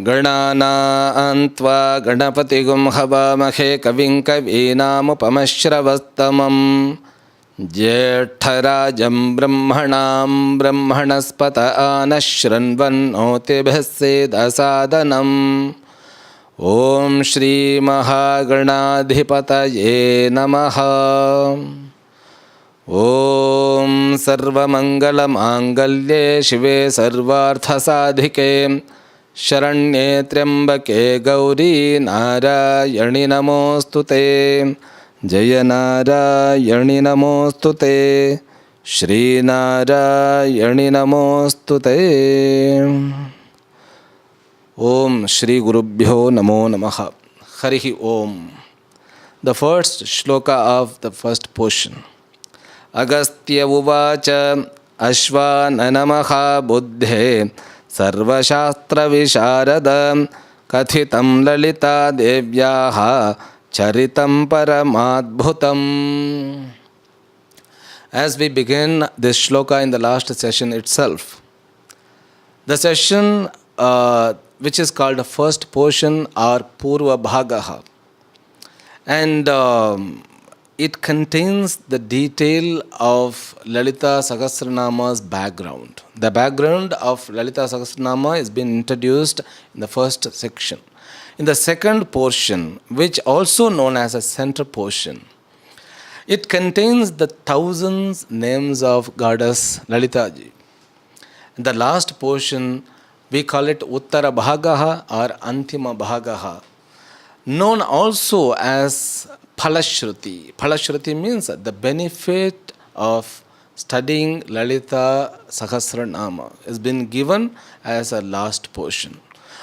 गणानान्त्वा गणपतिगुं हवामहे कविं कवीनामुपमश्रवस्तमं ज्येष्ठराजं ब्रह्मणां ब्रह्मणस्पत आनशृण्वन्नोतिभिः सेदसादनम् ॐ श्रीमहागणाधिपतये नमः। ॐ सर्वमङ्गलमाङ्गल्ये शिवे सर्वार्थसाधिके शरण्ये त्र्यम्बके गौरी नारायणि नमोऽस्तुते। जय नारायणि नमोऽस्तुते, श्रीनारायणि नमोऽस्तुते। Om Shri Gurubhyo Namo Namaha. Harihi Om. The first shloka of the first portion. Agastya uvacha ashvananamaha buddhe sarvashastra visharada kathitam lalita devyaha charitam paramadbhutam. As we begin this shloka in the last session itself, the session which is called the first portion or Purva Bhagaha, and it contains the detail of Lalitha Sahasranama's background. The background of Lalitha Sahasranama has been introduced in the first section. In the second portion, which also known as a center portion, it contains the thousands names of Goddess Lalitaji. In the last portion, we call it Uttara Bhagaha or Antima Bhagaha, known also as Phalashruti. Phalashruti means the benefit of studying Lalitha Sahasranama has been given as a last portion.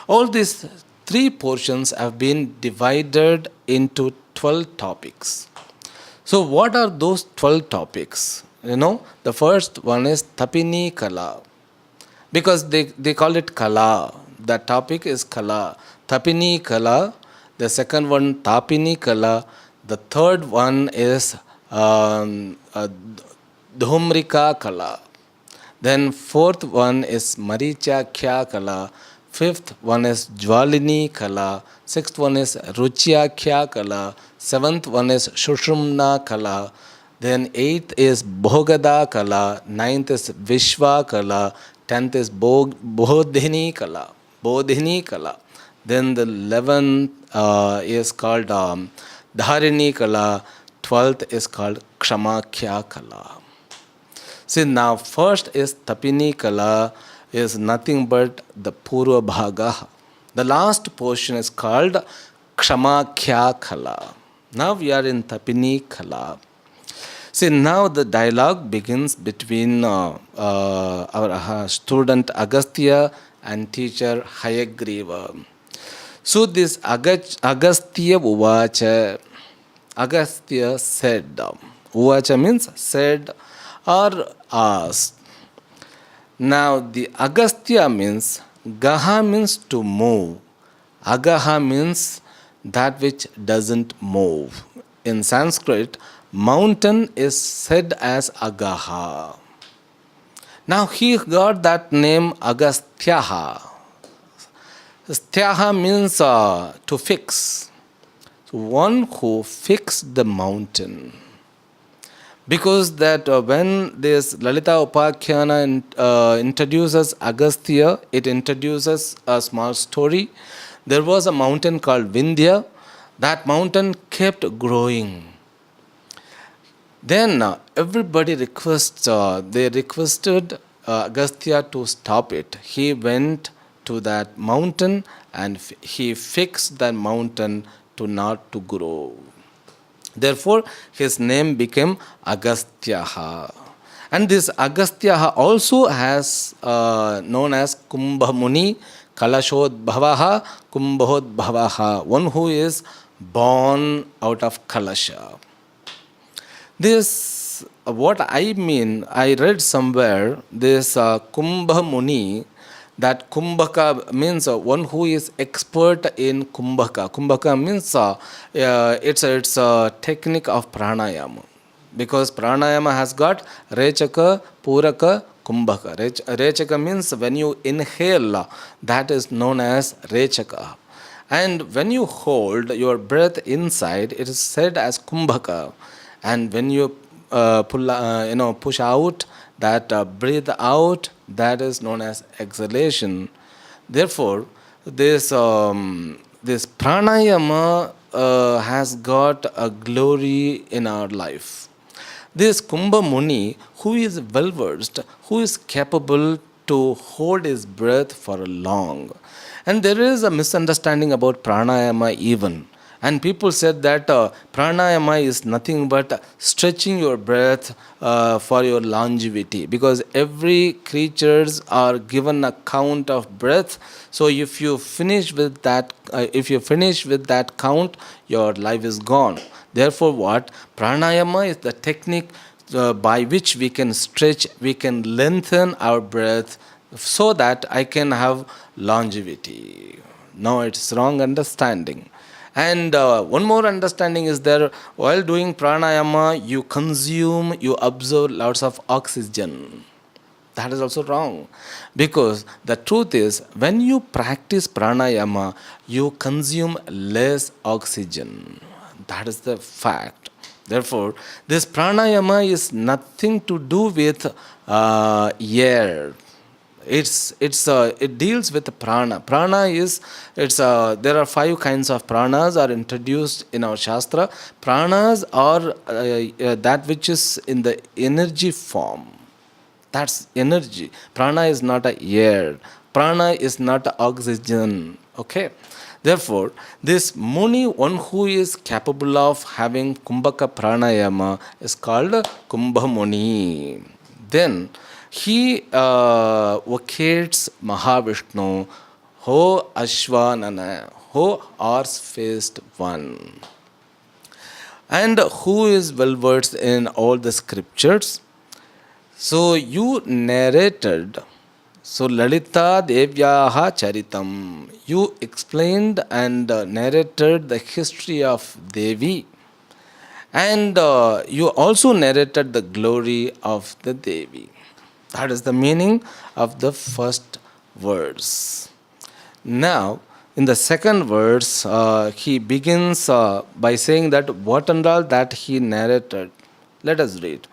All these three portions have been divided into 12 topics. So what are those 12 topics? The first one is Tapini Kala. Because they call it Kala. The topic is Kala. Tapini Kala. The second one, Tapini Kala. The third one is Dhumrika Kala. Then fourth one is Marichakhya Kala. Fifth one is Jwalini Kala. Sixth one is Ruchyakhya Kala. Seventh one is Shushumna Kala. Then eighth is Bhogada Kala. Ninth is Vishwa Kala. 10th is Bodhini Kala. Bodhini Kala. Then the 11th is called Dharini Kala. 12th is called Kshamakya Kala. See, now first is Tapini Kala, is nothing but the Purva Bhagaha. The last portion is called Kshamakya Kala. Now we are in Tapini Kala. See, now the dialogue begins between our student Agastya and teacher Hayagriva. So this Agastya Uvacha, Agastya said. Uvacha means said or asked. Now the Agastya means, Gaha means to move. Agaha means that which doesn't move. In Sanskrit, mountain is said as Agaha. Now he got that name Agastyaha. Styaha means to fix. So one who fixed the mountain. Because that when this Lalita Upakhyanā introduces Agastya, it introduces a small story. There was a mountain called Vidya. That mountain kept growing. Then everybody requested Agastya to stop it. He went to that mountain and he fixed that mountain to not to grow. Therefore, his name became Agastyaha. And this Agastyaha also has known as Kumbha Muni, Kalashodbhavaha, Kumbhodbhavaha, one who is born out of Kalasha. This, what I mean, I read somewhere, this Kumbha Muni, that Kumbhaka means one who is expert in Kumbhaka. Kumbhaka means it's a technique of pranayama. Because pranayama has got Rechaka, Puraka, kumbhaka. Rechaka means when you inhale, that is known as rechaka. And when you hold your breath inside, it is said as kumbhaka. And when you push out, that breathe out, that is known as exhalation. Therefore, this pranayama has got a glory in our life. This Kumbha Muni, who is well versed, who is capable to hold his breath for long. And there is a misunderstanding about pranayama even. And people said that pranayama is nothing but stretching your breath for your longevity, because every creatures are given a count of breath. So if you finish with that, count, your life is gone. Therefore, what pranayama is the technique by which we can stretch, we can lengthen our breath, so that I can have longevity. No, it's wrong understanding. And one more understanding is there, while doing pranayama, you absorb lots of oxygen. That is also wrong. Because the truth is, when you practice pranayama, you consume less oxygen. That is the fact. Therefore, this pranayama is nothing to do with air. It deals with prana. Prana is there are 5 kinds of pranas are introduced in our shastra. Pranas are that which is in the energy form. That's energy. Prana is not a air. Prana is not oxygen. Okay. Therefore, this Muni, one who is capable of having Kumbhaka pranayama, is called Kumbha Muni. Then he vocates Mahavishnu, Ho Ashwanana, Ho horse-faced one, and who is well versed in all the scriptures. So you narrated, so Lalitha Devyaha Charitam, you explained and narrated the history of Devi, and you also narrated the glory of the Devi. That is the meaning of the first verse. Now, in the second verse, he begins by saying that what and all that he narrated. Let us read.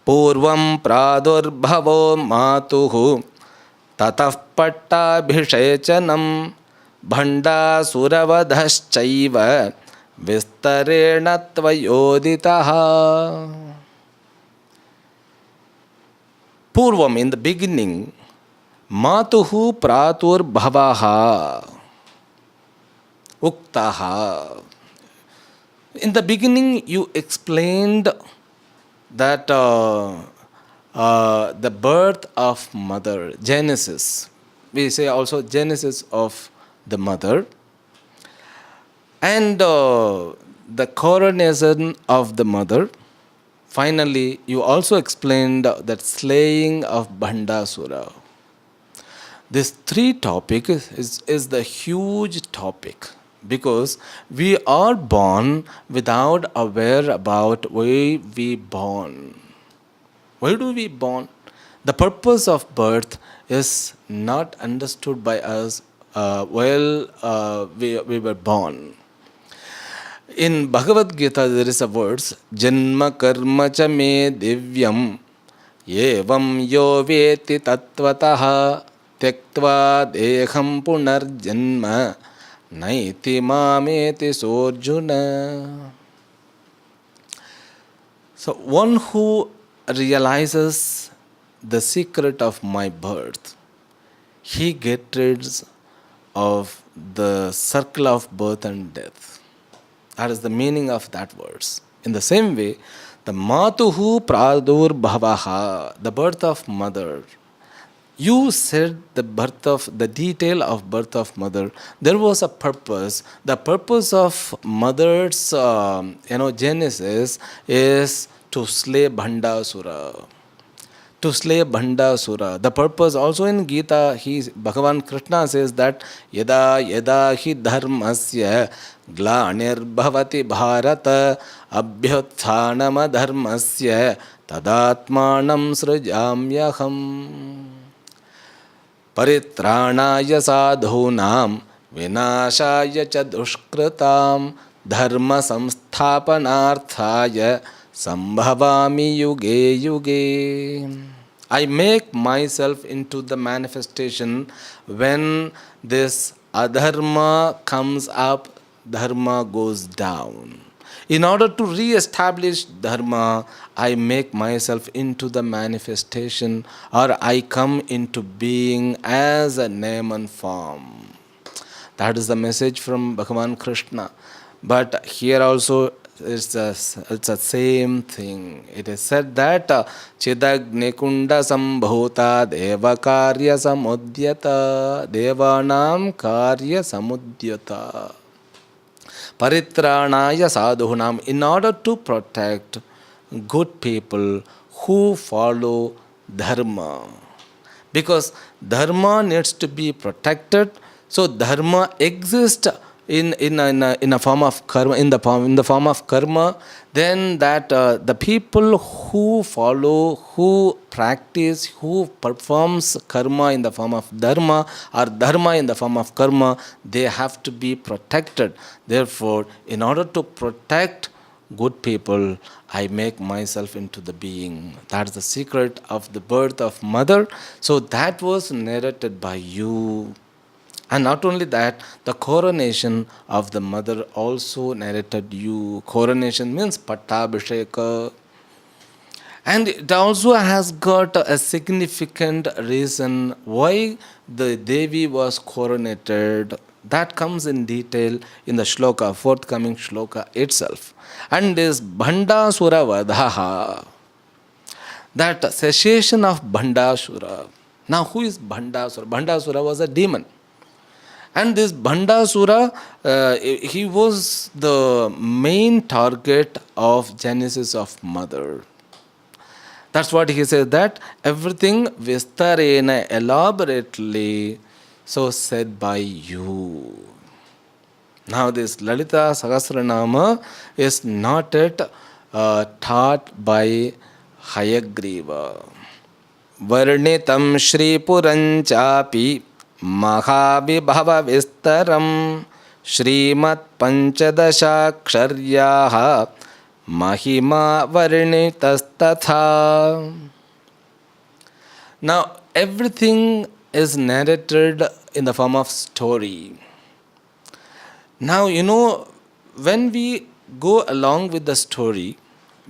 Purvam pradurbhavo matuhu tatah pattabhishechanam bhanda suravadhaschaiva vistarena tvayoditaha. Purvam, in the beginning, Matuhu Pratur Bhavaha Uktaha. In the beginning, you explained that the birth of mother, Genesis. We say also Genesis of the mother. And the coronation of the mother. Finally, you also explained that slaying of Bhandasura. This 3 topic is the huge topic, because we are born without aware about why we born. Why do we born? The purpose of birth is not understood by us while we were born. In Bhagavad Gita, there is a verse, Janma karma cha me divyam evam yo veti tattvataha tyaktva deham punarjanma naiti mameti sorjuna. So one who realizes the secret of my birth, he gets rid of the circle of birth and death. That is the meaning of that verse. In the same way, the Matuhu Pradur Bhavaha, the birth of mother. You said the detail of birth of mother. There was a purpose. The purpose of mother's, Genesis is to slay Bhandasura. to slay Bhandasura. The purpose also in Gita, Bhagavan Krishna says that Yada Yada hi dharmasya glanirbhavati bharata abhyutthanam dharmasya tadatmanam srujamyaham paritranaya sadhunam vinashaya cha dushkritam dharma samsthapanarthaya sambhavami yuge yuge. I make myself into the manifestation when this adharma comes up, dharma goes down. In order to re-establish dharma, I make myself into the manifestation, or I come into being as a name and form. That is the message from Bhagavan Krishna. But here also it's a same thing. It is said that Chidagni Kunda Sambhota Deva Karya Samudyata Devanam Karya Samudyata Paritranaya Sadhunam. In order to protect good people who follow dharma, because dharma needs to be protected. So dharma exists in a form of karma, in the form of karma. Then that the people who follow, who practice, who performs karma in the form of dharma, or dharma in the form of karma, they have to be protected. Therefore, in order to protect good people, I make myself into the being. That is the secret of the birth of mother. So that was narrated by you. And not only that, the coronation of the mother also narrated you. Coronation means pattabhisheka. And it also has got a significant reason why the Devi was coronated. That comes in detail in the shloka, forthcoming shloka itself. And this Bhandasura Vadhaha, that cessation of Bhandasura. Now who is Bhandasura? Bhandasura was a demon. And this Bhandasura, he was the main target of genesis of mother. That's what he says, that everything vistarena, elaborately, so said by you. Now this Lalitha Sahasranama is not yet taught by Hayagriva. Varnitam Shri Puranchapi Mahavibhava Vistaram Srimat Panchadashaksharyaha Mahima Varnitastatha. Now everything is narrated in the form of story. Now when we go along with the story,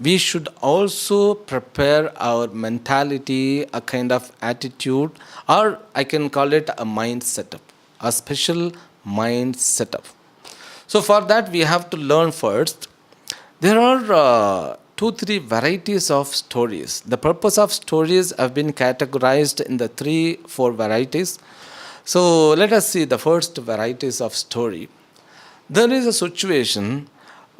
we should also prepare our mentality, a kind of attitude, or I can call it a mind setup, a special mind setup. So for that we have to learn first. There are 2-3 varieties of stories. The purpose of stories have been categorized in the 3-4 varieties. So let us see the first varieties of story. There is a situation,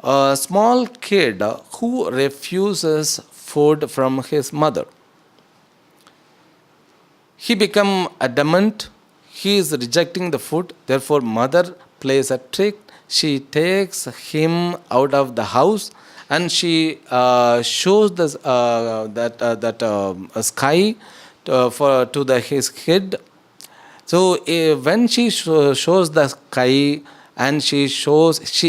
a small kid who refuses food from his mother. He becomes adamant, he is rejecting the food, therefore mother plays a trick. She takes him out of the house and she shows a sky to his kid. So when she shows the sky, and she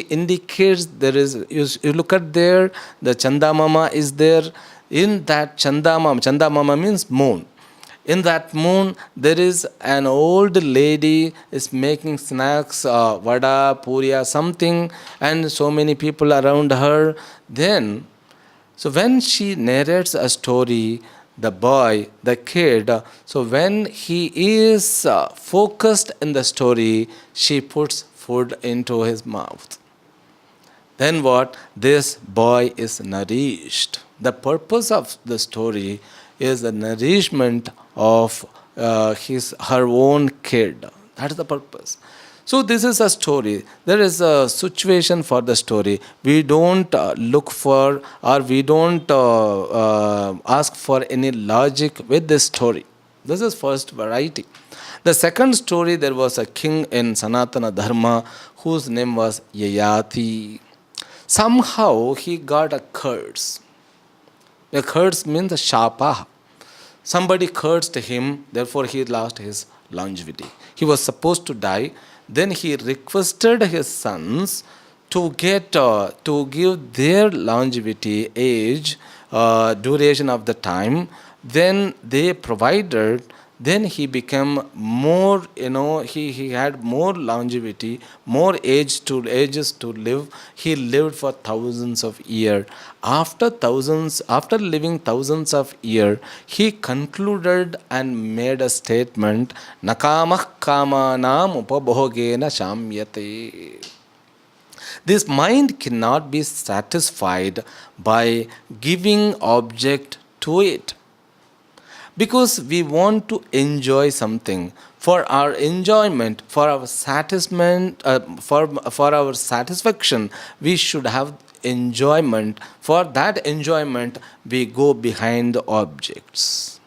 indicates there is, you look at there, the Chanda Mama is there. In that Chanda Mama means moon. In that moon, there is an old lady is making snacks, vada, puria, something, and so many people around her. Then, so when she narrates a story, the boy, the kid, so when he is focused in the story, she puts food into his mouth. Then what? This boy is nourished. The purpose of the story is the nourishment of her own kid. That is the purpose. So this is a story. There is a situation for the story. We don't look for, or we don't ask for any logic with this story. This is first variety. The second story, there was a king in Sanatana Dharma whose name was Yayati. Somehow he got a curse. A curse means a shapa. Somebody cursed him, therefore he lost his longevity. He was supposed to die. Then he requested his sons to give their longevity, age, duration of the time. Then they provided. Then he became more, he had more longevity, more ages to live. He lived for thousands of years. After living thousands of years, he concluded and made a statement, Nakamah kamanam upabhogena shamyate. This mind cannot be satisfied by giving object to it. Because we want to enjoy something. For our enjoyment, for our satisfaction, for our satisfaction, we should have enjoyment. For that enjoyment, we go behind the objects.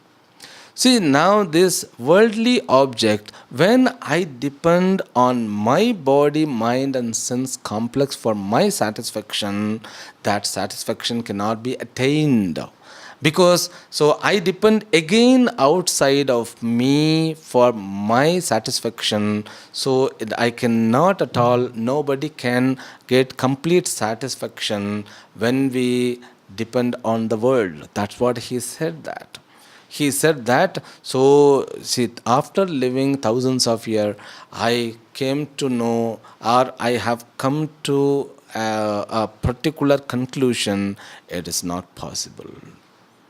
See, now this worldly object, when I depend on my body, mind and sense complex for my satisfaction, that satisfaction cannot be attained. Because so I depend again outside of me for my satisfaction, so I cannot at all, nobody can get complete satisfaction when we depend on the world. That's what he said that. He said that, so see, after living thousands of years, I came to know, or I have come to a particular conclusion, it is not possible.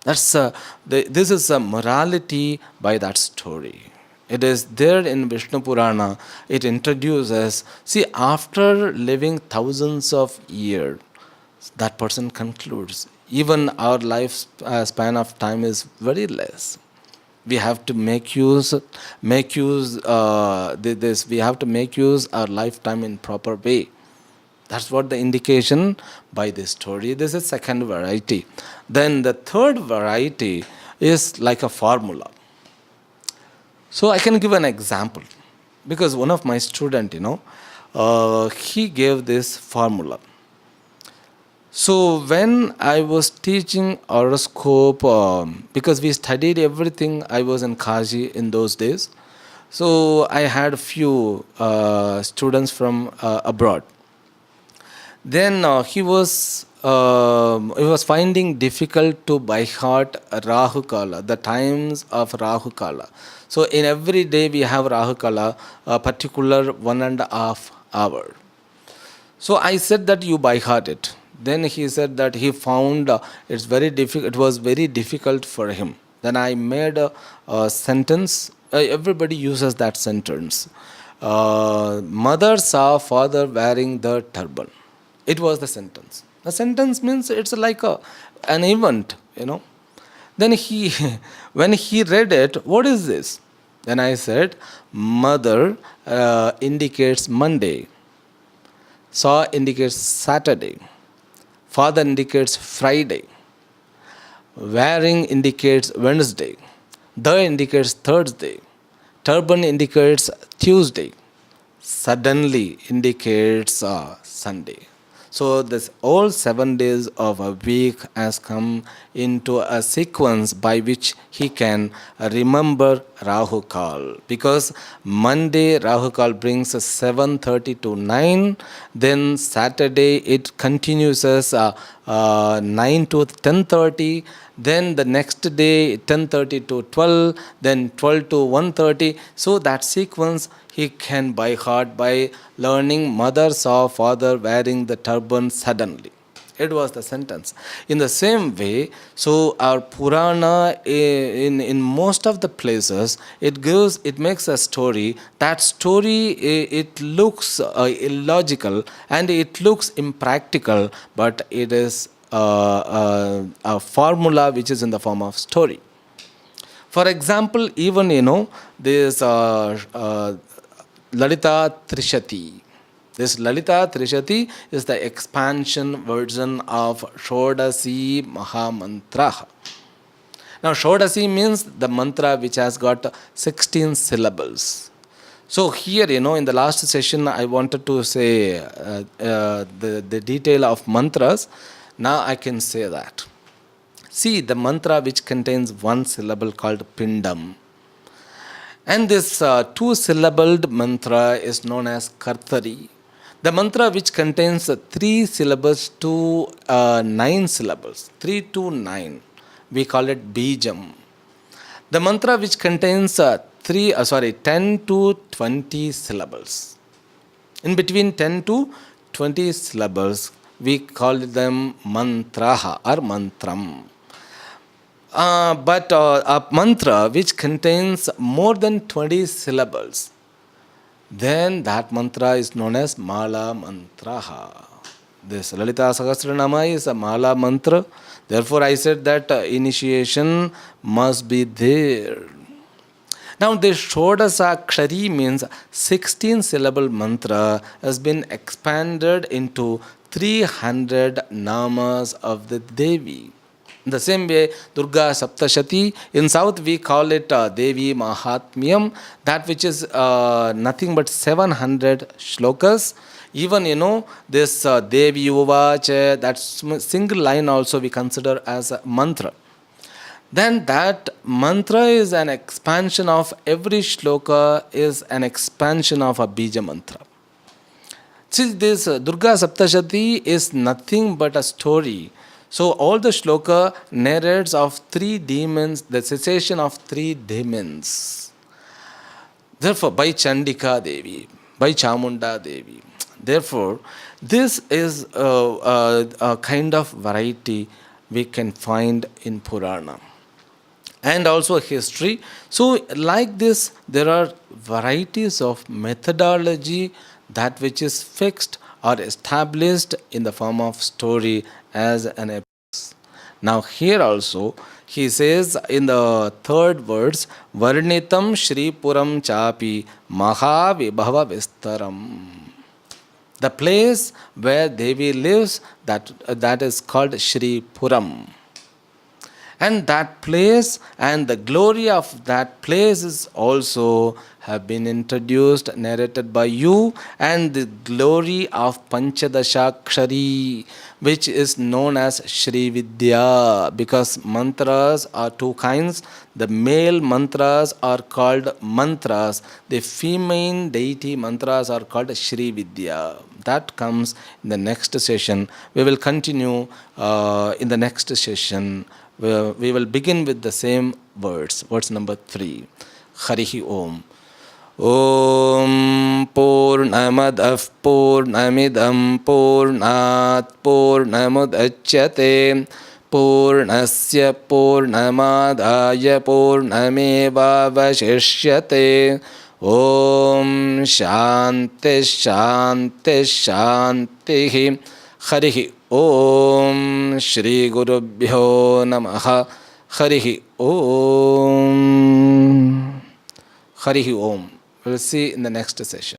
This is a morality by that story. It is there in Vishnu Purana. It introduces, see, after living thousands of years, that person concludes, even our life span of time is very less. We have to make use this. We have to make use our lifetime in proper way. That's what the indication by this story. This is second variety. Then the third variety is like a formula. So I can give an example, because one of my student, he gave this formula. So when I was teaching horoscope, because we studied everything, I was in Kashi in those days. So I had a few students from abroad. Then he was finding difficult to by heart Rahu Kala, the times of Rahu Kala. So in every day we have Rahu Kala, a particular 1.5 hour. So I said that you by heart it. Then he said that he found it's very difficult. It was very difficult for him. Then I made a sentence. Everybody uses that sentence. Mother saw father wearing the turban. It was the sentence. The sentence means it's like an event, Then when he read it, what is this? Then I said, mother indicates Monday. Saw indicates Saturday. Father indicates Friday. Wearing indicates Wednesday. The indicates Thursday. Turban indicates Tuesday. Suddenly indicates Sunday. So this all 7 days of a week has come into a sequence by which he can remember Rahu Kal. Because Monday Rahu Kal brings 7:30 to 9. Then Saturday it continues as 9 to 10:30. Then the next day 10:30 to 12. Then 12 to 1:30. So that sequence he can by heart by learning mother saw father wearing the turban suddenly. It was the sentence. In the same way, so our Purana in most of the places, it makes a story. That story, it looks illogical and it looks impractical, but it is a formula which is in the form of story. For example, even this Lalita Trishati. This Lalita Trishati is the expansion version of Shodasi Mahamantra. Now, Shodasi means the mantra which has got 16 syllables. So here, in the last session, I wanted to say the detail of mantras. Now I can say that. See, the mantra which contains one syllable called Pindam. And this two-syllabled mantra is known as Kartari. The mantra which contains 3 syllables to 9 syllables, 3 to 9, we call it Bijam. The mantra which contains 10 to 20 syllables. In between 10 to 20 syllables, we call them mantraha or mantram. But a mantra which contains more than 20 syllables, then that mantra is known as Mala Mantraha. This Lalita Sahasranama is a Mala mantra. Therefore, I said that initiation must be there. Now, this Shodasakshari means 16 syllable mantra has been expanded into 300 namas of the Devi. In the same way, Durga Saptashati, in South we call it Devi Mahatmyam, that which is nothing but 700 shlokas. Even, this Devi Uvacha, that single line also we consider as a mantra. Then that mantra is an expansion of every shloka, is an expansion of a Bija mantra. See, this Durga Saptashati is nothing but a story. So all the shloka narrates of 3 demons, the cessation of 3 demons. Therefore, by Chandika Devi, by Chamunda Devi. Therefore, this is a kind of variety we can find in Purana. And also history. So like this, there are varieties of methodology that which is fixed or established in the form of story as an epic. Now here also, he says in the 3rd verse, Varnitam Shri Puram Chapi Mahavibhava Vistaram. The place where Devi lives, that is called Shri Puram. And that place and the glory of that place is also have been introduced, narrated by you, and the glory of Panchadashakshari, which is known as Shri Vidya, because mantras are 2 kinds. The male mantras are called mantras. The female deity mantras are called Shri Vidya. That comes in the next session. We will continue in the next session. We will begin with the same words. Words number 3. Harihi Om. Om Purnamadav Purnamidam Purnat Purnamudachyate Purnasya Purnamadaya Purnameva Vashishyate. Om Shanti Shanti Shanti. Harihi Om Shri Gurubhyo Namaha. Harihi Om. Harihi Om. We'll see in the next session.